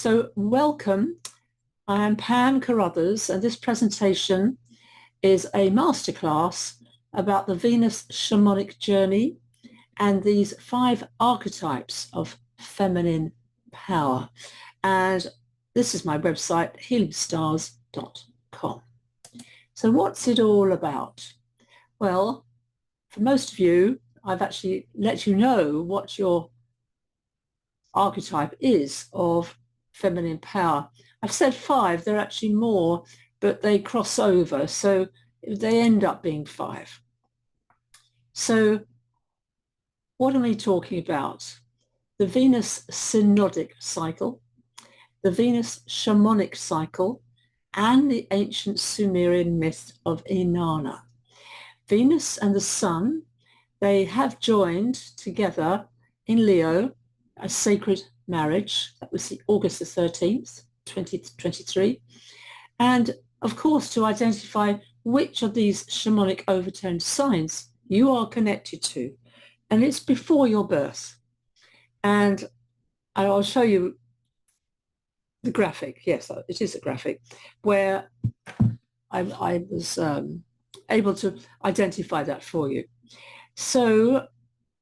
So welcome, I am Pam Carruthers, and this presentation is a masterclass about the Venus shamanic journey and these 5 archetypes of feminine power. And this is my website, healingstars.com. So what's it all about? Well, for most of you, I've actually let you know what your archetype is of feminine power. I've said 5, there are actually more, but they cross over, so they end up being 5. So what are we talking about? The Venus Synodic cycle, the Venus shamanic cycle, and the ancient Sumerian myth of Inanna. Venus and the Sun, they have joined together in Leo, a sacred marriage. That was August the 13th, 2023. And of course, to identify which of these shamanic overtone signs you are connected to. And it's before your birth. And I'll show you the graphic. Yes, it is a graphic where I was able to identify that for you. So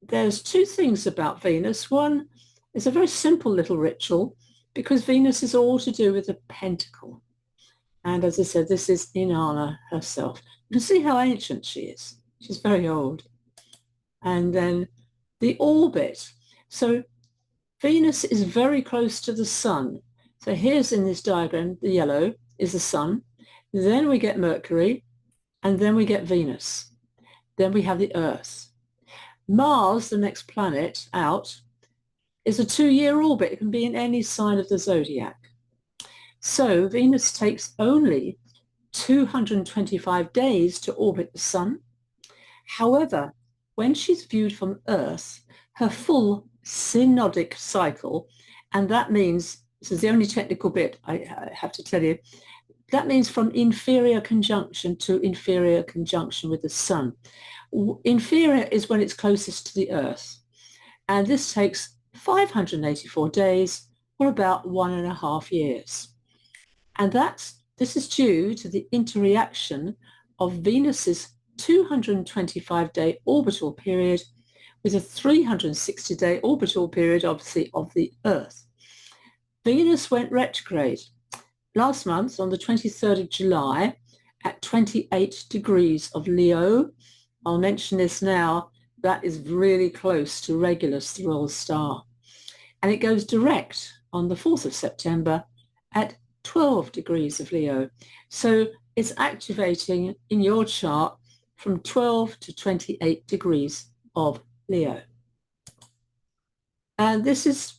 there's 2 things about Venus. One is a very simple little ritual because Venus is all to do with the pentacle. And as I said, this is Inanna herself. You can see how ancient she is. She's very old. And then the orbit. So Venus is very close to the Sun. So here's in this diagram, the yellow is the Sun. Then we get Mercury, and then we get Venus. Then we have the Earth. Mars, the next planet out, is a 2-year orbit. It can be in any sign of the zodiac. So Venus takes only 225 days to orbit the Sun. However, when she's viewed from Earth, her full synodic cycle, and that means, this is the only technical bit I have to tell you, that means from inferior conjunction to inferior conjunction with the Sun. Inferior is when it's closest to the Earth. And this takes 584 days, or about 1.5 years. And this is due to the interreaction of Venus's 225-day orbital period with a 360-day orbital period, obviously, of the Earth. Venus went retrograde last month on the 23rd of July at 28 degrees of Leo. I'll mention this now. That is really close to Regulus, the royal star. And it goes direct on the 4th of September at 12 degrees of Leo. So it's activating in your chart from 12 to 28 degrees of Leo. And this is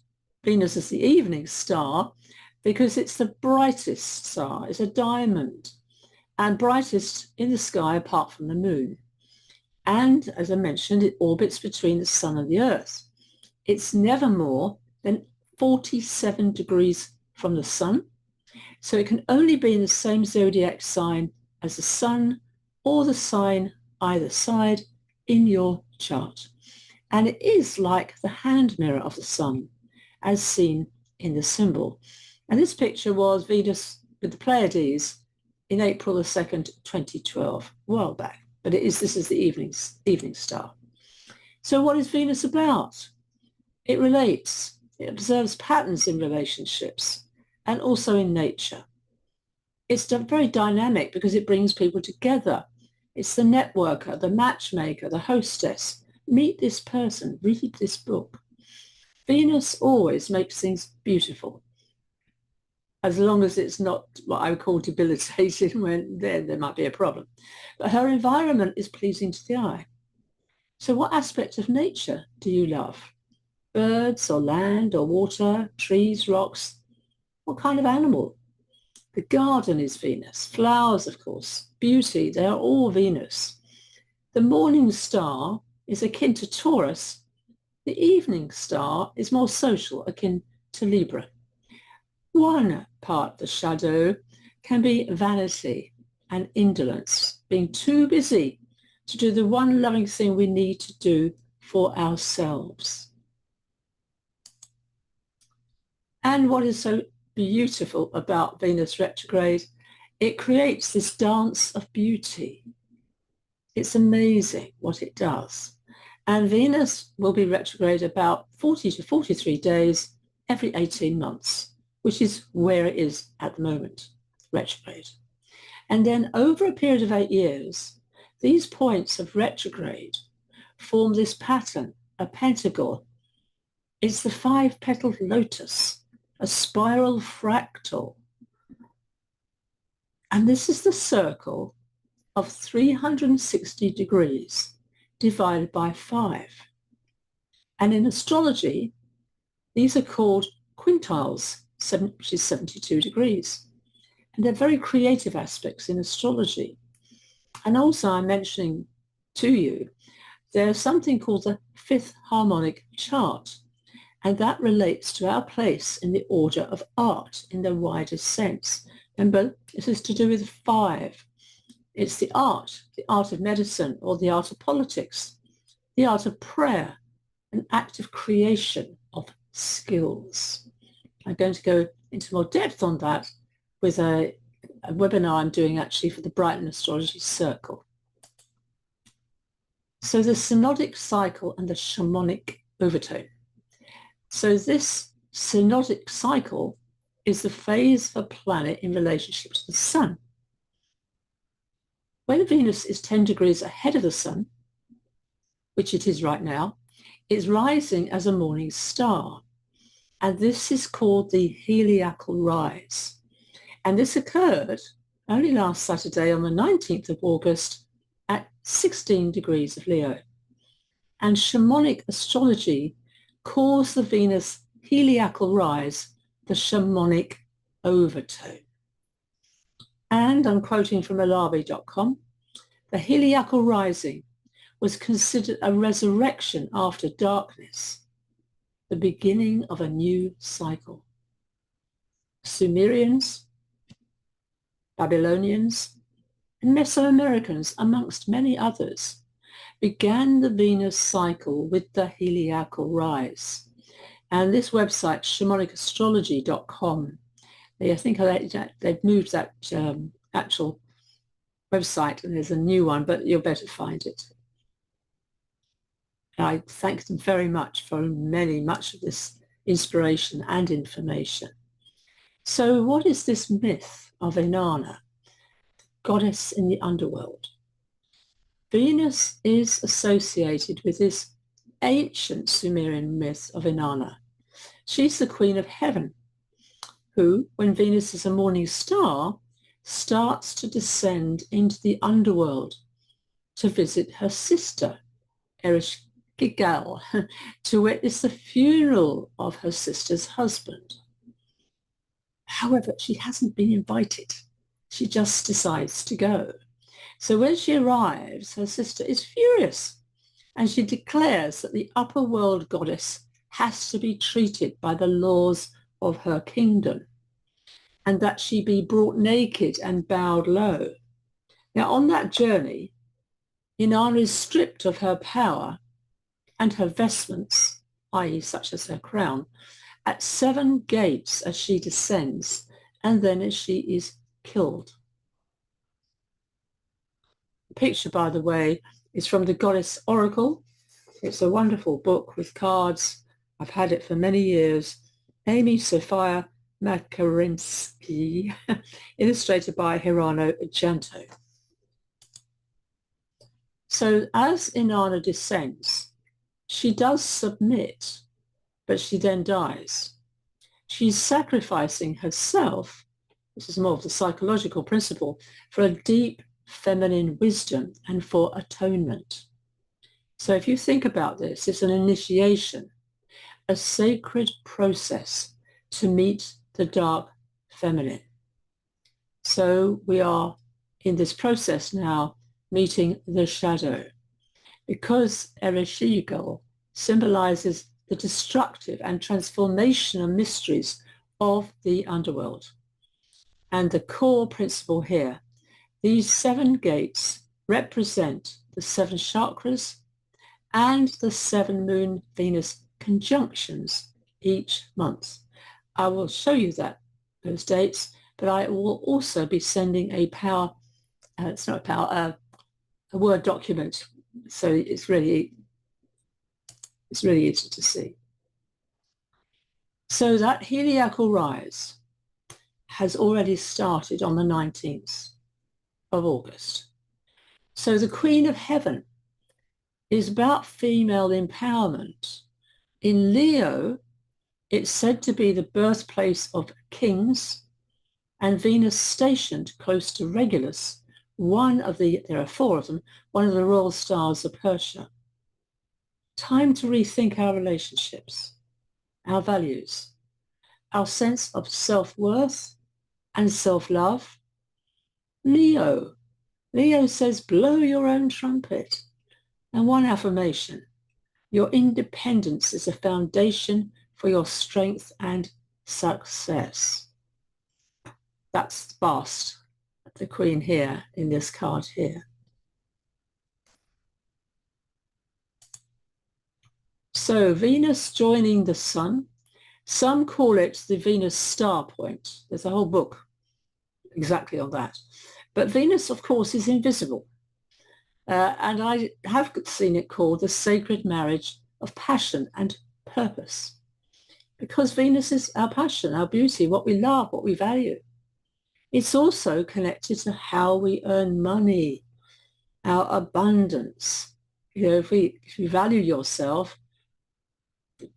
Venus as the evening star because it's the brightest star. It's a diamond and brightest in the sky apart from the moon. And as I mentioned, it orbits between the Sun and the Earth. It's never more than 47 degrees from the Sun. So it can only be in the same zodiac sign as the Sun or the sign either side in your chart. And it is like the hand mirror of the Sun as seen in the symbol. And this picture was Venus with the Pleiades in April the 2nd, 2012, a while back. But this is the evening star. So what is Venus about? It relates. It observes patterns in relationships and also in nature. It's very dynamic because it brings people together. It's the networker, the matchmaker, the hostess. Meet this person, read this book. Venus always makes things beautiful, as long as it's not what I would call debilitating, when there might be a problem. But her environment is pleasing to the eye. So what aspect of nature do you love? Birds or land or water, trees, rocks? What kind of animal? The garden is Venus. Flowers, of course. Beauty, they are all Venus. The morning star is akin to Taurus. The evening star is more social, akin to Libra. One part of the shadow can be vanity and indolence, being too busy to do the one loving thing we need to do for ourselves. And what is so beautiful about Venus retrograde. It creates this dance of beauty. It's amazing what it does. And Venus will be retrograde about 40 to 43 days every 18 months, which is where it is at the moment, retrograde. And then over a period of 8 years, these points of retrograde form this pattern, a pentagon. It's the 5-petaled lotus, a spiral fractal. And this is the circle of 360 degrees divided by 5. And in astrology, these are called quintiles, which is 72 degrees. And they're very creative aspects in astrology. And also I'm mentioning to you, there's something called the 5th harmonic chart. And that relates to our place in the order of art in the widest sense. Remember, this is to do with 5. It's the art of medicine or the art of politics, the art of prayer, an act of creation of skills. I'm going to go into more depth on that with a webinar I'm doing actually for the Brighton Astrology Circle. So the Synodic cycle and the Shamanic Overtone. So this Synodic cycle is the phase of a planet in relationship to the Sun. When Venus is 10 degrees ahead of the Sun, which it is right now, it's rising as a morning star. And this is called the heliacal rise. And this occurred only last Saturday on the 19th of August at 16 degrees of Leo. And shamanic astrology calls the Venus heliacal rise the shamanic overtone. And I'm quoting from alabi.com, the heliacal rising was considered a resurrection after darkness, the beginning of a new cycle. Sumerians, Babylonians, and Mesoamericans, amongst many others, began the Venus cycle with the heliacal rise. And this website, shamanicastrology.com, I think they've moved that actual website and there's a new one, but you'll better find it. I thank them very much for much of this inspiration and information. So what is this myth of Inanna, goddess in the underworld? Venus is associated with this ancient Sumerian myth of Inanna. She's the Queen of Heaven, who, when Venus is a morning star, starts to descend into the underworld to visit her sister, Eris, to witness the funeral of her sister's husband. However, she hasn't been invited. She just decides to go. So when she arrives, her sister is furious and she declares that the upper world goddess has to be treated by the laws of her kingdom and that she be brought naked and bowed low. Now on that journey, Inanna is stripped of her power and her vestments, i.e. such as her crown, at 7 gates as she descends, and then as she is killed. The picture, by the way, is from the Goddess Oracle. It's a wonderful book with cards. I've had it for many years. Amy Sophia Makarinsky, illustrated by Hirano Janto. So as Inanna descends, she does submit, but she then dies. She's sacrificing herself, this is more of the psychological principle, for a deep feminine wisdom and for atonement. So if you think about this, it's an initiation, a sacred process to meet the dark feminine. So we are in this process now meeting the shadow, because Erishigal symbolizes the destructive and transformational mysteries of the underworld. And the core principle here, these 7 gates represent the 7 chakras and the 7 Moon-Venus conjunctions each month. I will show you that those dates, but I will also be sending a power, it's not a power, a Word document. So it's really easy to see. So that heliacal rise has already started on the 19th of August. So the Queen of Heaven is about female empowerment. In Leo, it's said to be the birthplace of kings, and Venus stationed close to Regulus, there are four of them, one of the royal stars of Persia. Time to rethink our relationships, our values, our sense of self-worth and self-love. Leo says, blow your own trumpet. And one affirmation, your independence is a foundation for your strength and success. That's Bast, the Queen here in this card here. So Venus joining the Sun. Some call it the Venus star point. There's a whole book exactly on that. But Venus, of course, is invisible. And I have seen it called the sacred marriage of passion and purpose. Because Venus is our passion, our beauty, what we love, what we value. It's also connected to how we earn money, our abundance. You know, if you value yourself,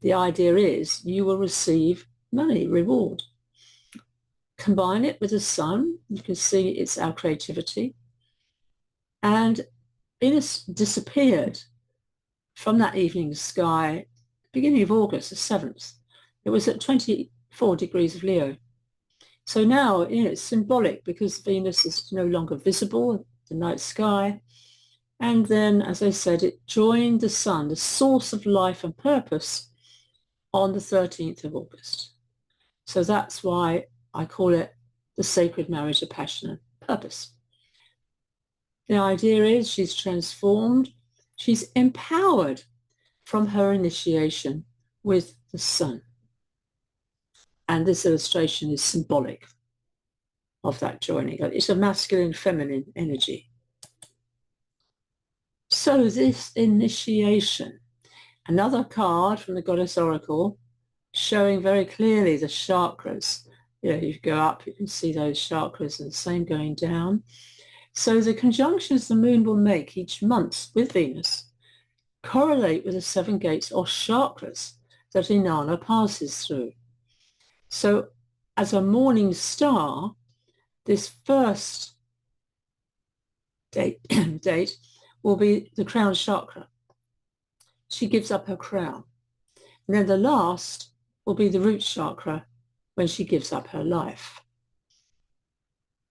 the idea is you will receive money, reward. Combine it with the Sun, you can see it's our creativity. And Venus disappeared from that evening sky, beginning of August, the 7th. It was at 24 degrees of Leo. So now, it's symbolic because Venus is no longer visible in the night sky. And then, as I said, it joined the Sun, the source of life and purpose, on the 13th of August. So that's why I call it the sacred marriage of passion and purpose. The idea is she's transformed, she's empowered from her initiation with the Sun. And this illustration is symbolic of that joining. It's a masculine, feminine energy. So this initiation, another card from the Goddess Oracle showing very clearly the chakras. You go up, you can see those chakras, and the same going down. So the conjunctions the moon will make each month with Venus correlate with the 7 gates or chakras that Inanna passes through. So as a morning star, this first date will be the crown chakra. She gives up her crown. And then the last will be the root chakra when she gives up her life.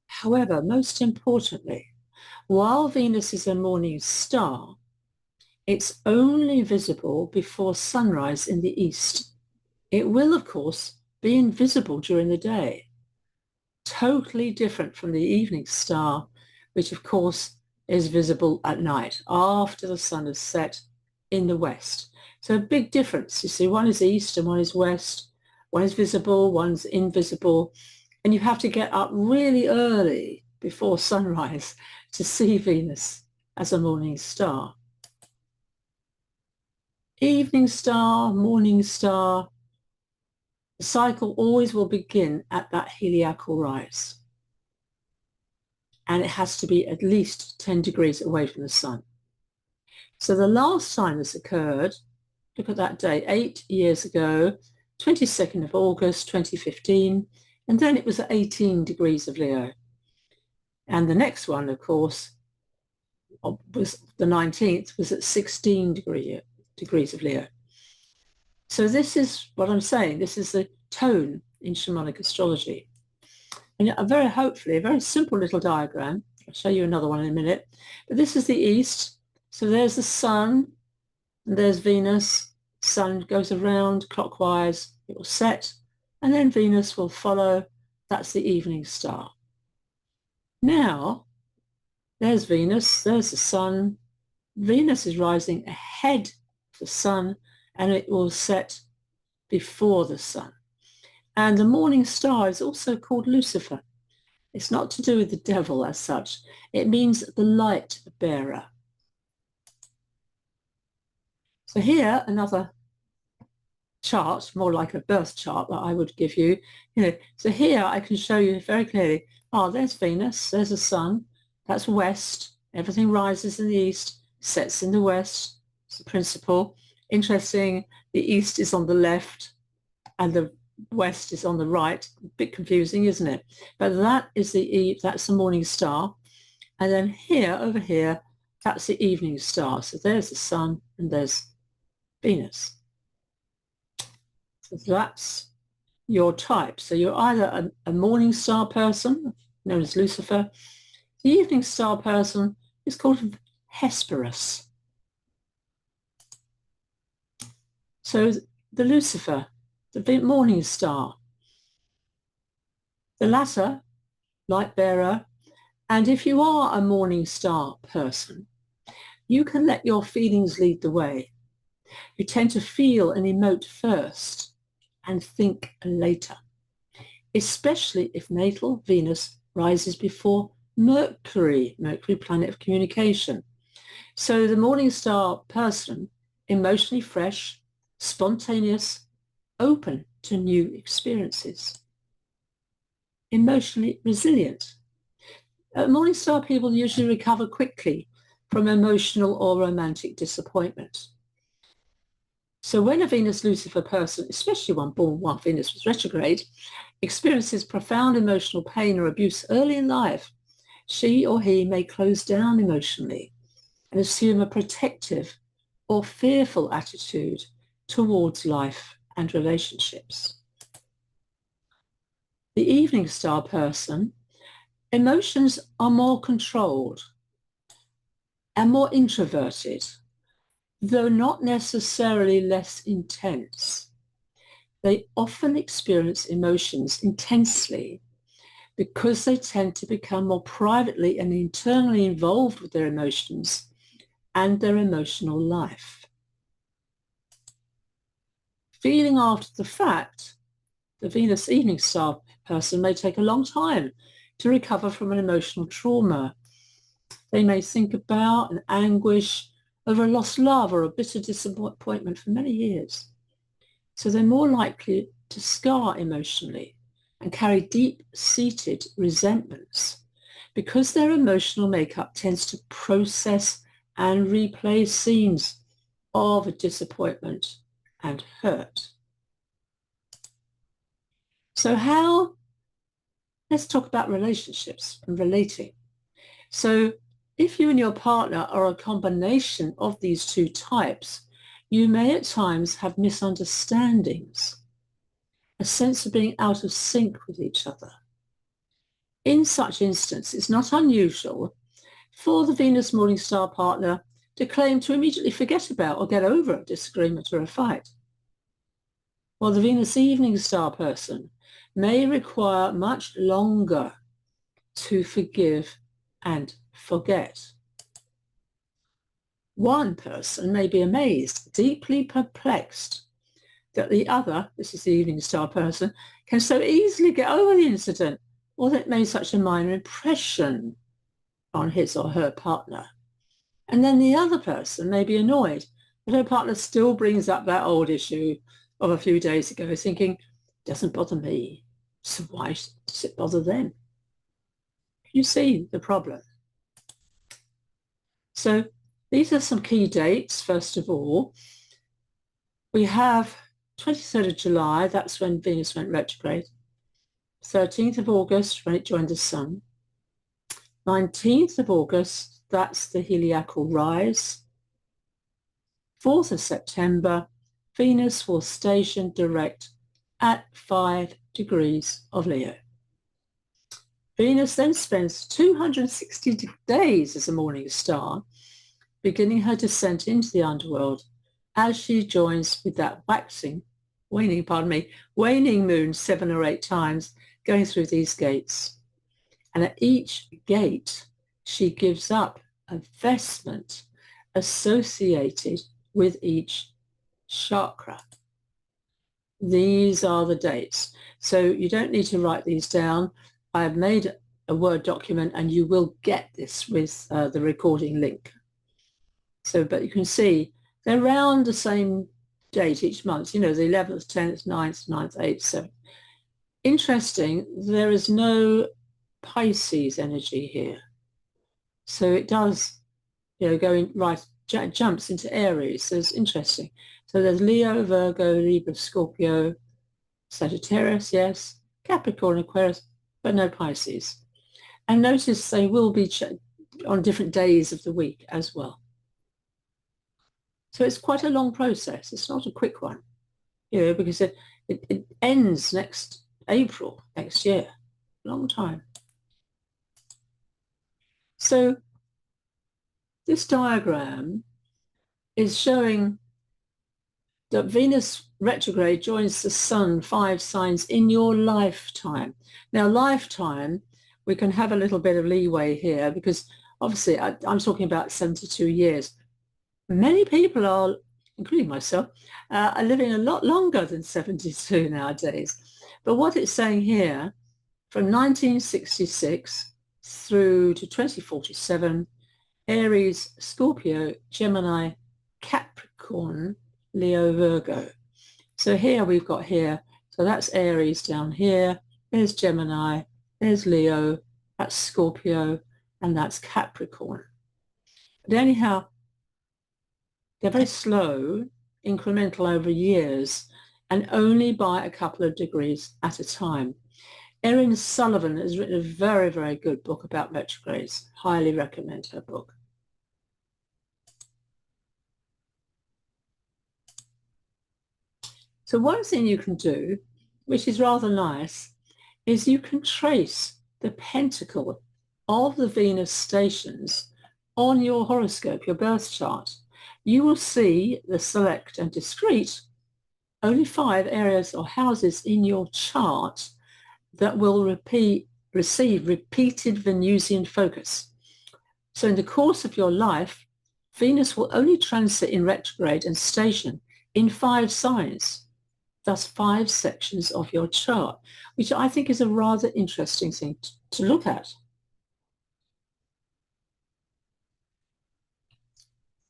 However, most importantly, while Venus is a morning star, it's only visible before sunrise in the east. It will, of course, be invisible during the day. Totally different from the evening star, which of course is visible at night after the sun has set in the west. So a big difference. You see, one is east and one is west. One is visible, one's invisible. And you have to get up really early before sunrise to see Venus as a morning star. Evening star, morning star, the cycle always will begin at that heliacal rise. And it has to be at least 10 degrees away from the sun. So the last time this occurred, look at that date, 8 years ago, 22nd of August, 2015, and then it was at 18 degrees of Leo. And the next one, of course, was the 19th, was at 16 degrees of Leo. So this is what I'm saying. This is the tone in shamanic astrology. And hopefully a very simple little diagram. I'll show you another one in a minute. But this is the east. So there's the sun, and there's Venus. Sun goes around clockwise. It will set, and then Venus will follow. That's the evening star. Now, there's Venus. There's the sun. Venus is rising ahead of the sun, and it will set before the sun. And the morning star is also called Lucifer. It's not to do with the devil as such. It means the light bearer. So here, another chart, more like a birth chart that I would give you. So here I can show you very clearly, there's Venus, there's the sun, that's west, everything rises in the east, sets in the west, it's the principle. Interesting, the east is on the left and the west is on the right. A bit confusing, isn't it? But that is that's the morning star. And then here, over here, that's the evening star. So there's the sun and there's Venus. So that's your type. So you're either a morning star person, known as Lucifer. The evening star person is called Hesperus. So the Lucifer, the morning star, the latter, light bearer. And if you are a morning star person, you can let your feelings lead the way. You tend to feel and emote first and think later, especially if natal Venus rises before Mercury, planet of communication. So the morning star person, emotionally fresh, spontaneous, open to new experiences, emotionally resilient. Morning star people usually recover quickly from emotional or romantic disappointment. So when a Venus-Lucifer person, especially one born while Venus was retrograde, experiences profound emotional pain or abuse early in life, she or he may close down emotionally and assume a protective or fearful attitude towards life and relationships. The evening star person, emotions are more controlled and more introverted, though not necessarily less intense. They often experience emotions intensely because they tend to become more privately and internally involved with their emotions and their emotional life. Feeling after the fact, the Venus evening star person may take a long time to recover from an emotional trauma. They may think about and anguish over a lost love or a bitter disappointment for many years. So they're more likely to scar emotionally and carry deep-seated resentments because their emotional makeup tends to process and replay scenes of disappointment and hurt. So let's talk about relationships and relating. So if you and your partner are a combination of these two types, you may at times have misunderstandings, a sense of being out of sync with each other. In such instances, it's not unusual for the Venus morning star partner to claim to immediately forget about or get over a disagreement or a fight, while the Venus evening star person may require much longer to forgive and forget. One person may be amazed, deeply perplexed, that the other, this is the evening star person, can so easily get over the incident or that it made such a minor impression on his or her partner. And then the other person may be annoyed that her partner still brings up that old issue of a few days ago, thinking, doesn't bother me, so why does it bother them? You see the problem. So these are some key dates. First of all, we have 23rd of July, that's when Venus went retrograde. 13th of August, when it joined the sun. 19th of August, that's the heliacal rise. 4th of September, Venus will station direct at 5 degrees of Leo. Venus then spends 260 days as a morning star, beginning her descent into the underworld as she joins with that waning moon 7 or 8 times going through these gates. And at each gate, she gives up a vestment associated with each chakra. These are the dates. So you don't need to write these down. I have made a Word document and you will get this with the recording link. So, but you can see they're around the same date each month, the 11th, 10th, 9th, 9th, 8th, 7th. Interesting, there is no Pisces energy here. So it does, jumps into Aries. So it's interesting. So there's Leo, Virgo, Libra, Scorpio, Sagittarius, yes, Capricorn, Aquarius, but no Pisces. And notice they will be on different days of the week as well. So it's quite a long process. It's not a quick one, because it ends next April next year. Long time. So this diagram is showing that Venus retrograde joins the sun 5 signs in your lifetime. Now, lifetime, we can have a little bit of leeway here because obviously I'm talking about 72 years. Many people are, including myself, are living a lot longer than 72 nowadays. But what it's saying here, from 1966 through to 2047, Aries, Scorpio, Gemini, Capricorn, Leo, Virgo. So here we've got here, so that's Aries down here, there's Gemini, there's Leo, that's Scorpio, and that's Capricorn. But anyhow, they're very slow, incremental over years, and only by a couple of degrees at a time. Erin Sullivan has written a very, very good book about retrogrades. Highly recommend her book. So one thing you can do, which is rather nice, is you can trace the pentacle of the Venus stations on your horoscope, your birth chart. You will see the select and discrete, only 5 areas or houses in your chart that will receive repeated Venusian focus. So in the course of your life, Venus will only transit in retrograde and station in 5 signs, thus 5 sections of your chart, which I think is a rather interesting thing to look at.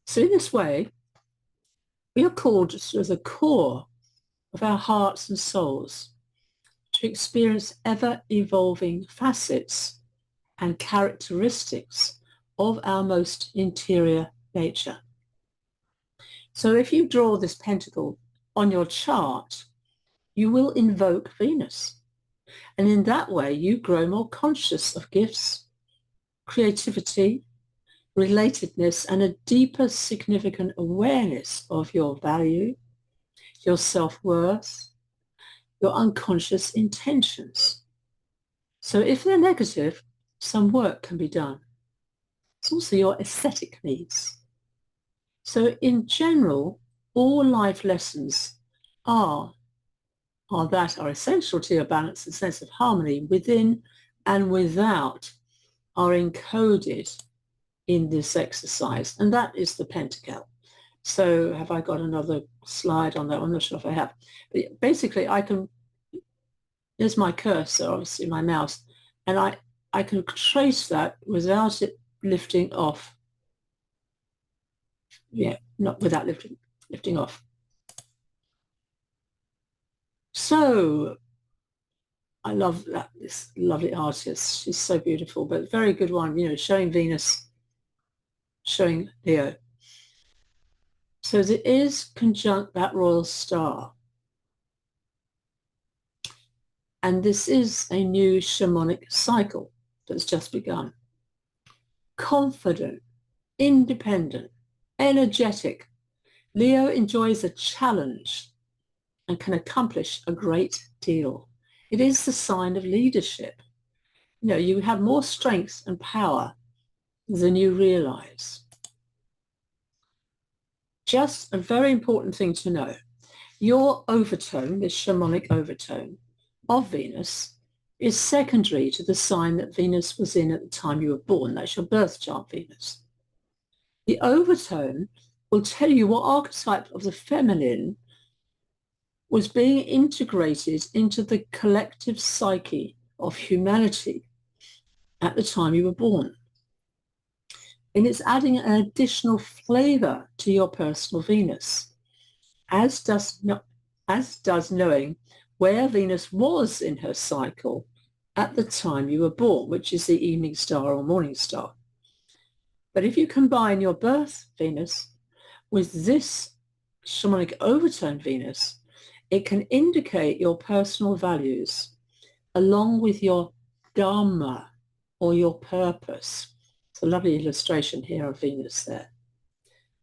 So in this way, we are called to the core of our hearts and souls to experience ever-evolving facets and characteristics of our most interior nature. So if you draw this pentacle on your chart, you will invoke Venus. And in that way, you grow more conscious of gifts, creativity, relatedness, and a deeper significant awareness of your value, your self-worth, your unconscious intentions. So if they're negative, some work can be done. It's also your aesthetic needs. So in general, all life lessons are essential to your balance and sense of harmony within and without are encoded in this exercise. And that is the pentacle. So have I got another slide on that? I'm not sure if I have. But basically, there's my cursor, obviously my mouse, and I can trace that without it lifting off. Yeah, not without lifting off. So I love this lovely artist. She's so beautiful, but very good one, showing Venus, showing Leo. So there is conjunct that royal star. And this is a new shamanic cycle that's just begun. Confident, independent, energetic, Leo enjoys a challenge and can accomplish a great deal. It is the sign of leadership. You have more strength and power than you realize. Just a very important thing to know. Your overtone, this shamanic overtone of Venus, is secondary to the sign that Venus was in at the time you were born. That's your birth chart, Venus. The overtone will tell you what archetype of the feminine was being integrated into the collective psyche of humanity at the time you were born. And it's adding an additional flavor to your personal Venus, as does knowing where Venus was in her cycle at the time you were born, which is the evening star or morning star. But if you combine your birth Venus with this Shamanic Overtone Venus, it can indicate your personal values along with your dharma or your purpose. It's a lovely illustration here of Venus there.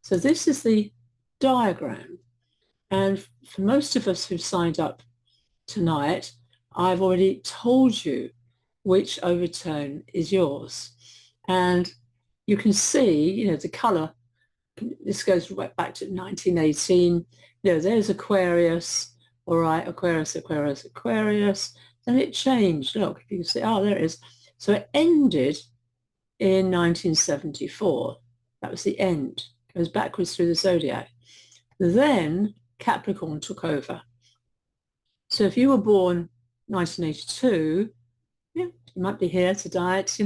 So this is the diagram. And for most of us who've signed up tonight, I've already told you which overtone is yours. And you can see, the color, this goes right back to 1918. There's Aquarius, all right, Aquarius, Aquarius, Aquarius. Then it changed. Look, you can see, there it is. So it ended in 1974. That was the end. It goes backwards through the zodiac. Then Capricorn took over. So if you were born 1982, you might be here to diet.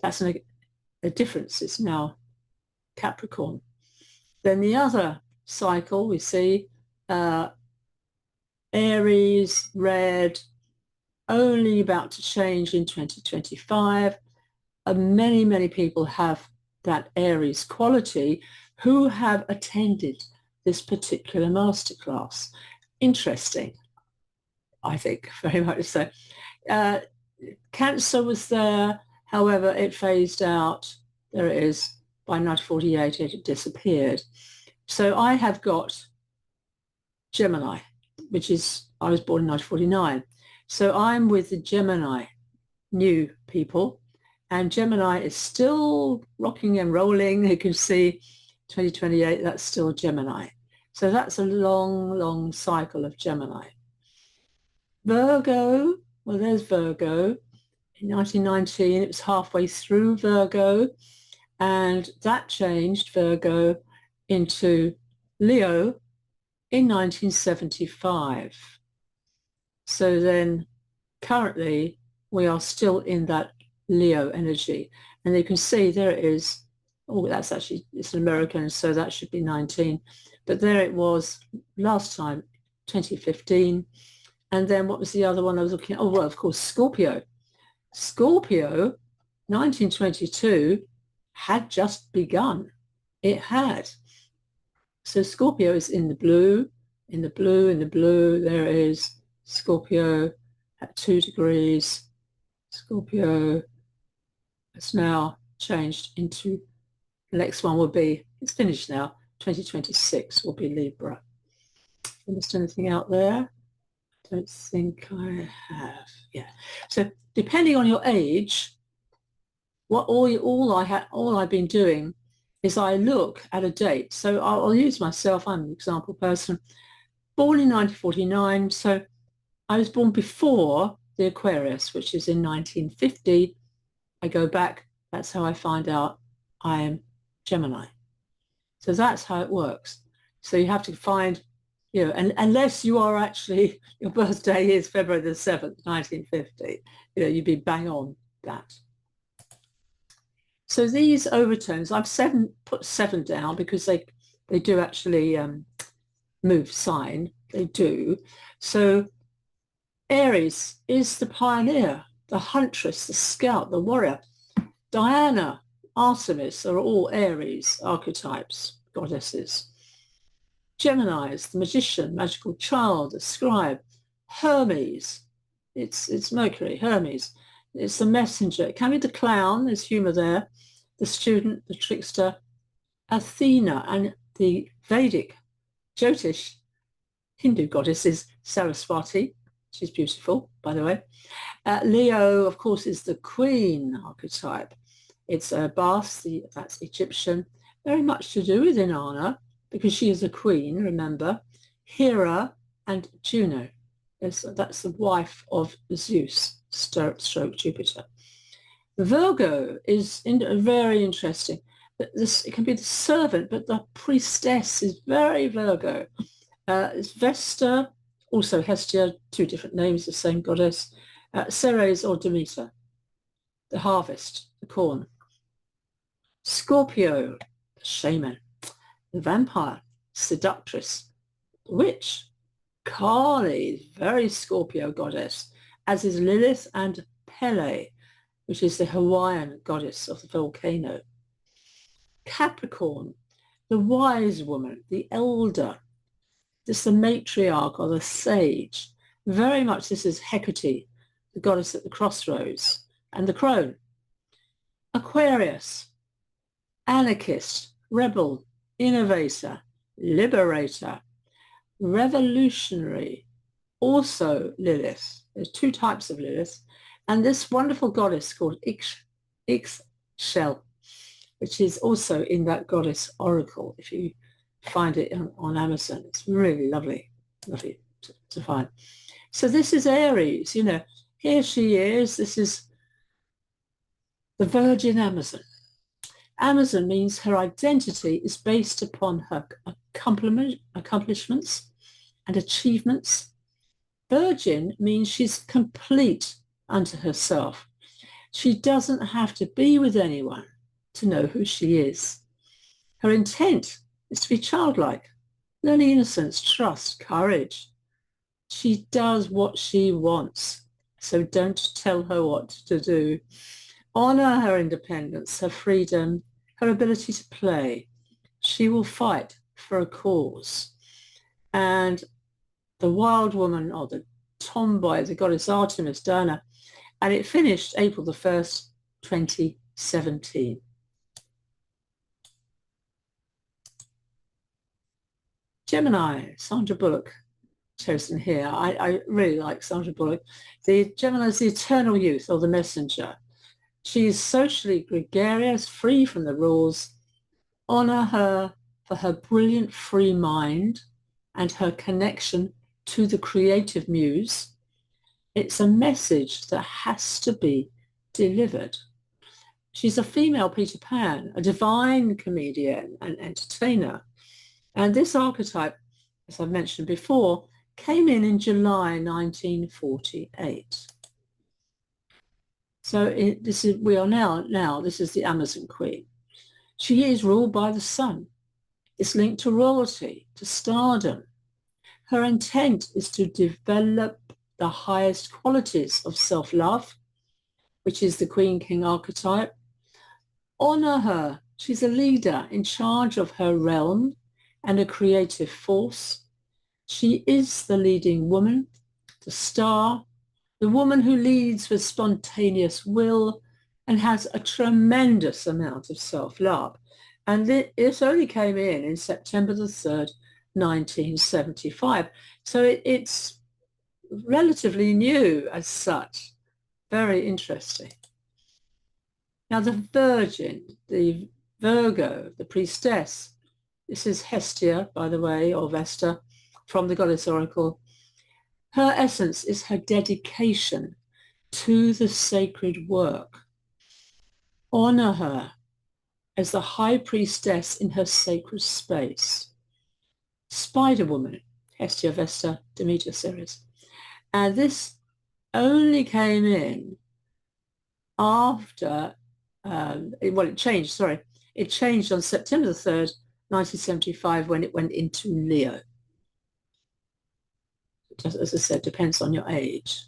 That's a difference. It's now Capricorn. Then the other cycle we see Aries, red, only about to change in 2025. Many, many people have that Aries quality who have attended this particular masterclass. Interesting, I think, very much so. Cancer was there, however, it phased out. There it is. By 1948, it had disappeared. So I have got Gemini, I was born in 1949. So I'm with the Gemini new people, and Gemini is still rocking and rolling. You can see 2028, that's still Gemini. So that's a long, long cycle of Gemini. Virgo, well, there's Virgo. In 1919, it was halfway through Virgo, and that changed Virgo into Leo in 1975. So then currently we are still in that Leo energy. And you can see there it is. That's actually, it's an American, so that should be 19. But there it was last time, 2015. And then what was the other one I was looking at? Well, of course, Scorpio. Scorpio, 1922, had just begun. It had. So Scorpio is in the blue, in the blue, in the blue. There is Scorpio at 2 degrees. Scorpio has now changed into, the next one will be, it's finished now, 2026 will be Libra. Missed anything out there? Don't think I have. Yeah. So depending on your age, what all I've been doing is I look at a date. So I'll use myself. I'm an example person. Born in 1949. So I was born before the Aquarius, which is in 1950. I go back. That's how I find out I am Gemini. So that's how it works. So you have to find, and unless you are actually, your birthday is February the 7th, 1950, you'd be bang on that. So these overtones, I've put 7 down because they do actually move sign. They do. So Aries is the pioneer, the huntress, the scout, the warrior. Diana, Artemis are all Aries archetypes, goddesses. Gemini is the magician, magical child, the scribe. Hermes, it's Mercury, Hermes. It's the messenger. It can be the clown, there's humor there, the student, the trickster. Athena and the Vedic Jyotish Hindu goddess is Saraswati. She's beautiful, by the way. Leo, of course, is the queen archetype. It's Bas, that's Egyptian, very much to do with Inanna, because she is a queen, remember. Hera and Juno. That's the wife of Zeus, stroke Jupiter. Virgo is very interesting. It can be the servant, but the priestess is very Virgo. It's Vesta Also Hestia, two different names, the same goddess. Ceres or Demeter, the harvest, the corn. Scorpio, the shaman. The vampire, seductress. Witch, Kali, very Scorpio goddess, as is Lilith and Pele, which is the Hawaiian goddess of the volcano. Capricorn, the wise woman, the elder. This is the matriarch or the sage. Very much this is Hecate, the goddess at the crossroads, and the crone. Aquarius, anarchist, rebel, innovator, liberator, revolutionary, also Lilith. There's two types of Lilith. And this wonderful goddess called Ixchel, which is also in that goddess oracle. If you find it on Amazon, it's really lovely to find. So this is Aries, you know, here she is. This is the Virgin Amazon. Amazon means her identity is based upon her accomplishments and achievements. Virgin means she's complete unto herself. She doesn't have to be with anyone to know who she is. Her intent is to be childlike, learning innocence, trust, courage. She does what she wants, so don't tell her what to do. Honor her independence, her freedom, her ability to play. She will fight for a cause. And the wild woman, or the tomboy, the goddess Artemis, Diana, and it finished April the 1st, 2017. Gemini, Sandra Bullock, chosen here. I really like Sandra Bullock. The Gemini is the eternal youth, or the messenger. She is socially gregarious, free from the rules. Honor her for her brilliant free mind and her connection to the creative muse. It's a message that has to be delivered. She's a female Peter Pan, a divine comedian and entertainer. And this archetype, as I've mentioned before, came in July 1948. So this is the Amazon Queen. She is ruled by the sun. It's linked to royalty, to stardom. Her intent is to develop the highest qualities of self-love, which is the Queen King archetype. Honor her. She's a leader in charge of her realm and a creative force. She is the leading woman, the star, the woman who leads with spontaneous will and has a tremendous amount of self-love. And this only came in September the 3rd, 1975. So it's relatively new as such. Very interesting. Now the Virgin, the Virgo, the Priestess. This is Hestia, by the way, or Vesta, from the Goddess Oracle. Her essence is her dedication to the sacred work. Honor her as the high priestess in her sacred space. Spider Woman, Hestia, Vesta, Demeter, Ceres. And this only came in after, it changed on September the 3rd, 1975, when it went into Leo. Just as I said, depends on your age.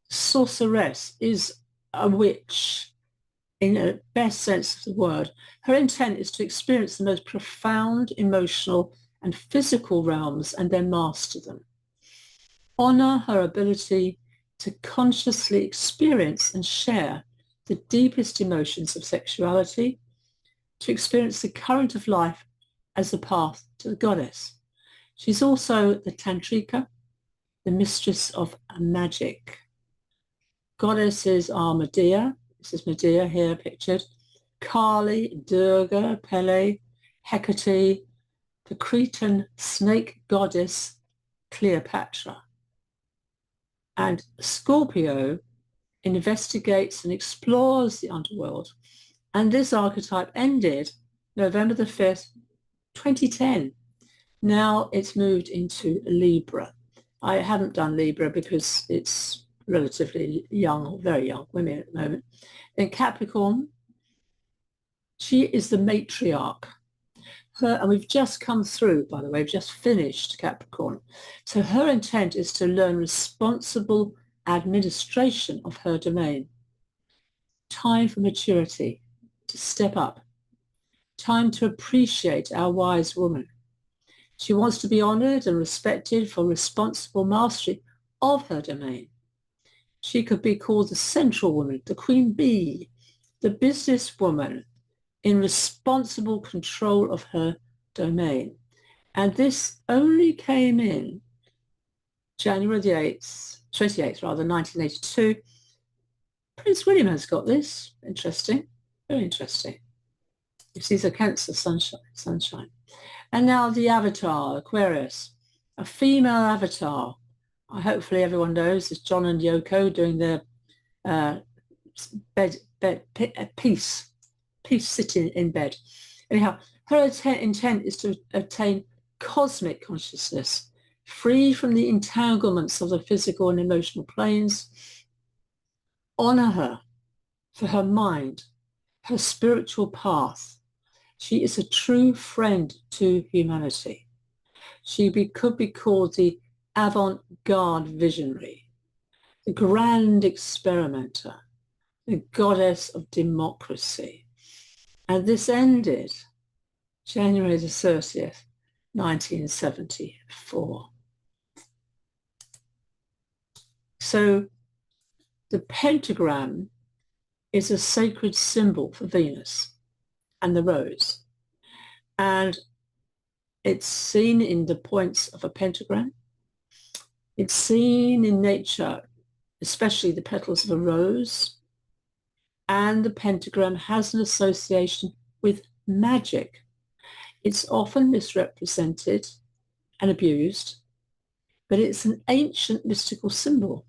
Sorceress is a witch in the best sense of the word. Her intent is to experience the most profound emotional and physical realms and then master them. Honor her ability to consciously experience and share the deepest emotions of sexuality, to experience the current of life as the path to the goddess. She's also the Tantrika, the mistress of magic. Goddesses are Medea, this is Medea here pictured, Kali, Durga, Pele, Hecate, the Cretan snake goddess Cleopatra. And Scorpio investigates and explores the underworld. And this archetype ended November the 5th, 2010. Now it's moved into Libra. I haven't done Libra because it's relatively young, or very young women at the moment. In Capricorn, she is the matriarch. And we've just come through, by the way, we've just finished Capricorn. So her intent is to learn responsible administration of her domain. Time for maturity, to step up. Time to appreciate our wise woman. She wants to be honored and respected for responsible mastery of her domain. She could be called the central woman, the queen bee, the business woman in responsible control of her domain. And this only came in January the 28th, 1982. Prince William has got this. Interesting. Very interesting. These are Cancer sunshine. And now the avatar, Aquarius, a female avatar. Hopefully everyone knows it's John and Yoko doing their peace sitting in bed. Anyhow, her intent is to attain cosmic consciousness, free from the entanglements of the physical and emotional planes. Honor her for her mind, her spiritual path. She is a true friend to humanity. She could be called the avant-garde visionary, the grand experimenter, the goddess of democracy. And this ended January the 30th, 1974. So the pentagram is a sacred symbol for Venus and the rose. And it's seen in the points of a pentagram. It's seen in nature, especially the petals of a rose. And the pentagram has an association with magic. It's often misrepresented and abused, but it's an ancient mystical symbol.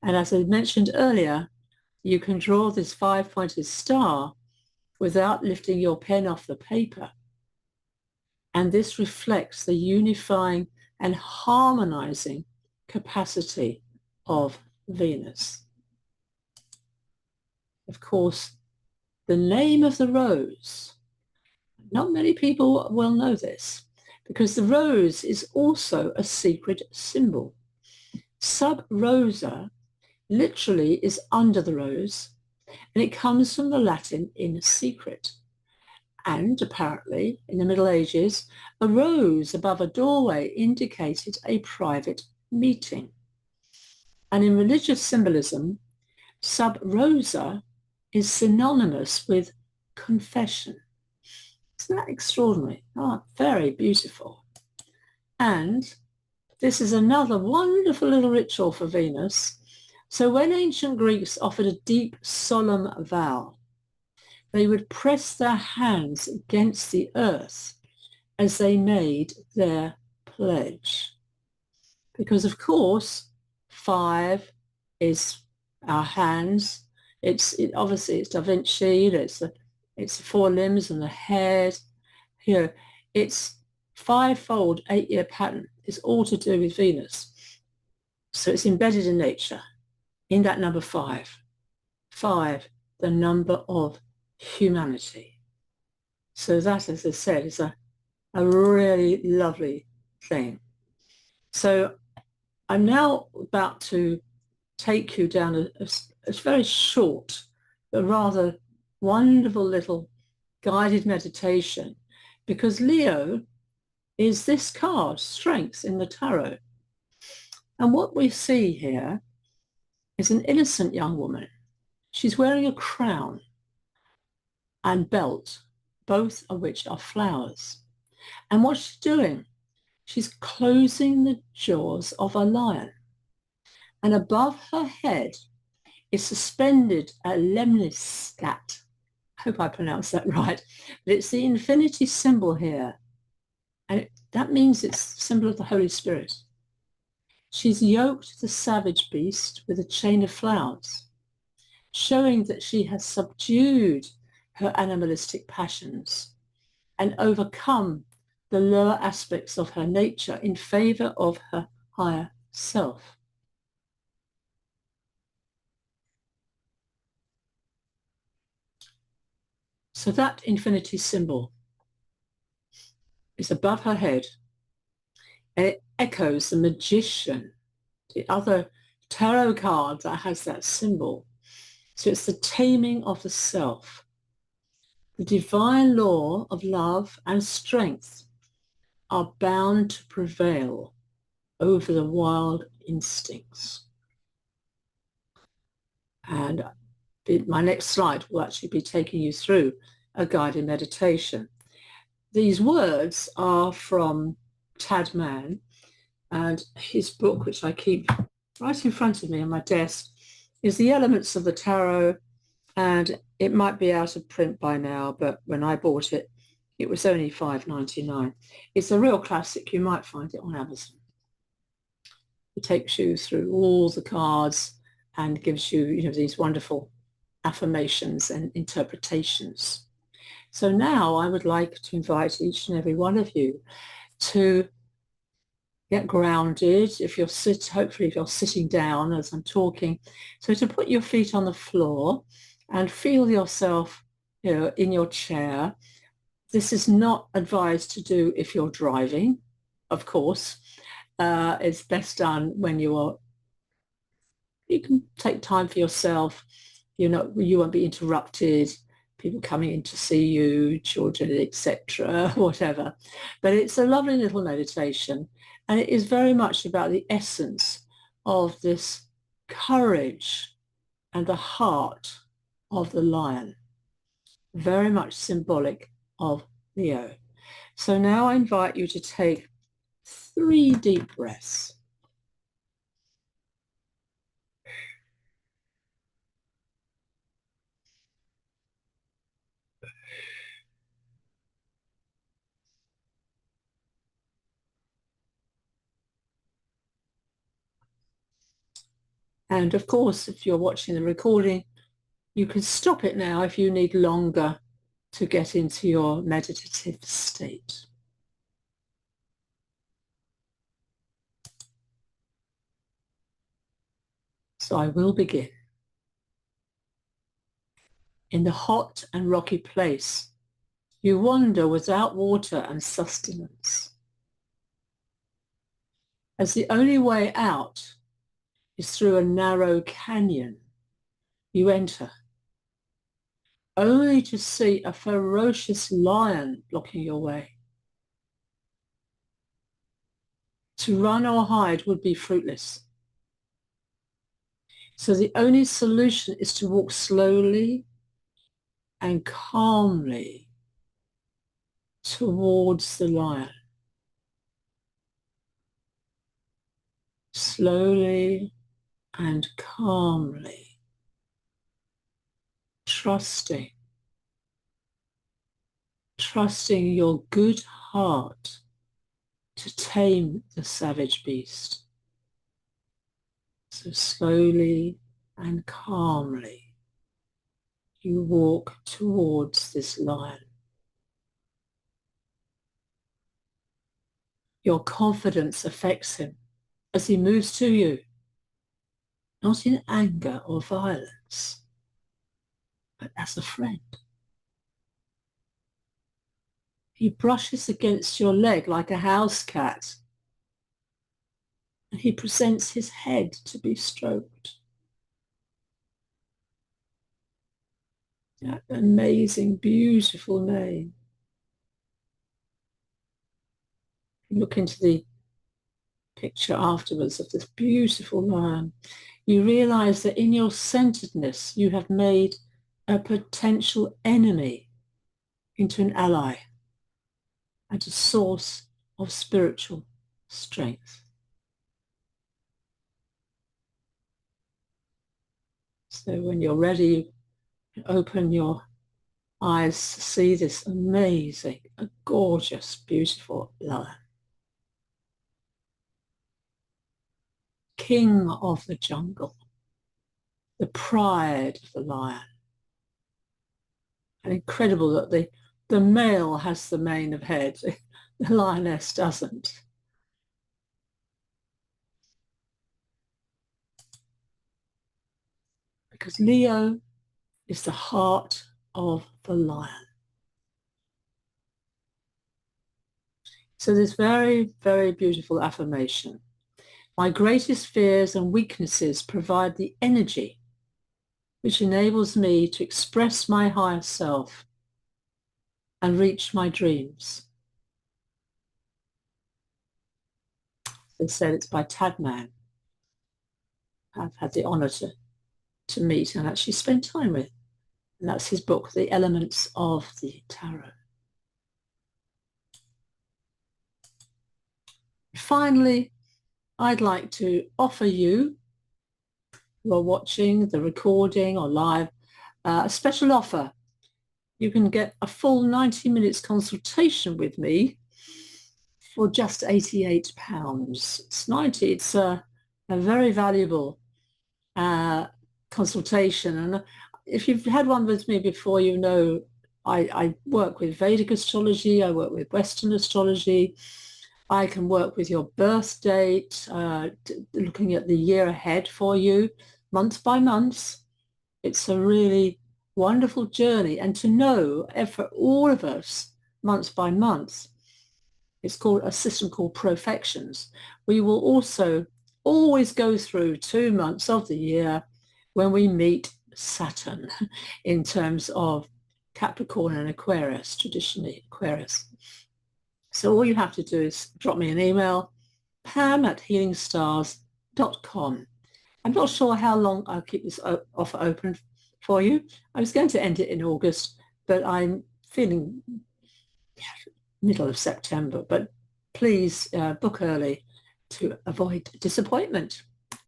And as I mentioned earlier, you can draw this five-pointed star without lifting your pen off the paper. And this reflects the unifying and harmonizing capacity of Venus. Of course, the name of the rose, not many people will know this, because the rose is also a secret symbol. Sub rosa literally is under the rose, and it comes from the Latin in secret. And apparently, in the Middle Ages, a rose above a doorway indicated a private meeting. And in religious symbolism, sub rosa is synonymous with confession. Isn't that extraordinary? Oh, very beautiful. And this is another wonderful little ritual for Venus. So when ancient Greeks offered a deep, solemn vow, they would press their hands against the earth as they made their pledge. Because, of course, 5 is our hands. Obviously it's Da Vinci. It's the 4 limbs and the head. Here, it's 5-fold 8-year pattern. It's all to do with Venus. So it's embedded in nature. In that number 5. 5, the number of humanity. So that, as I said, is a really lovely thing. So I'm now about to take you down a very short but rather wonderful little guided meditation, because Leo is this card, Strength, in the tarot. And what we see here is an innocent young woman. She's wearing a crown and belt, both of which are flowers. And what she's doing, she's closing the jaws of a lion. And above her head is suspended a lemniscat. I hope I pronounced that right. But it's the infinity symbol here. And that means it's the symbol of the Holy Spirit. She's yoked the savage beast with a chain of flowers, showing that she has subdued her animalistic passions and overcome the lower aspects of her nature in favor of her higher self. So that infinity symbol is above her head, and it echoes the Magician, the other tarot card that has that symbol. So it's the taming of the self. The divine law of love and strength are bound to prevail over the wild instincts. And my next slide will actually be taking you through a guided meditation. These words are from Tad Mann, and his book, which I keep right in front of me on my desk, is The Elements of the Tarot, and it might be out of print by now, but when I bought it, it was only $5.99. It's a real classic. You might find it on Amazon. It takes you through all the cards and gives you, these wonderful affirmations and interpretations. So now I would like to invite each and every one of you to get grounded. Hopefully if you're sitting down as I'm talking, so to put your feet on the floor and feel yourself, in your chair. This is not advised to do if you're driving, of course. It's best done when you can take time for yourself. You won't be interrupted, people coming in to see you, children, etc., whatever. But it's a lovely little meditation, and it is very much about the essence of this courage and the heart of the lion, very much symbolic of Leo. So now I invite you to take 3 deep breaths. And of course, if you're watching the recording, you can stop it now if you need longer to get into your meditative state. So I will begin. In the hot and rocky place, you wander without water and sustenance. As the only way out is through a narrow canyon, you enter, only to see a ferocious lion blocking your way. To run or hide would be fruitless. So the only solution is to walk slowly and calmly towards the lion. Slowly and calmly, trusting your good heart to tame the savage beast. So slowly and calmly, you walk towards this lion. Your confidence affects him as he moves to you, not in anger or violence, but as a friend. He brushes against your leg like a house cat, and he presents his head to be stroked. That amazing, beautiful mane. Look into the picture afterwards of this beautiful lion. You realize that in your centeredness, you have made a potential enemy into an ally and a source of spiritual strength. So when you're ready, open your eyes to see this amazing, a gorgeous, beautiful lion. King of the jungle, the pride of the lion. And incredible that the male has the mane of head, the lioness doesn't. because Leo is the heart of the lion. So this very, very beautiful affirmation. My greatest fears and weaknesses provide the energy which enables me to express my higher self and reach my dreams. They said it's by Tadman. I've had the honor to meet and actually spend time with. And that's his book, The Elements of the Tarot. Finally, I'd like to offer you, who are watching the recording or live, a special offer. You can get a full 90 minutes consultation with me for just £88. It's 90. It's a very valuable consultation. And if you've had one with me before, you know I work with Vedic astrology, I work with Western astrology. I can work with your birth date, looking at the year ahead for you, month by month. It's a really wonderful journey. And to know, for all of us, month by month, it's called a system called Profections. We will also always go through 2 months of the year when we meet Saturn in terms of Capricorn and Aquarius, traditionally Aquarius. So all you have to do is drop me an email, pam@healingstars.com. I'm not sure how long I'll keep this offer open for you. I was going to end it in August, but I'm feeling middle of September. But please book early to avoid disappointment.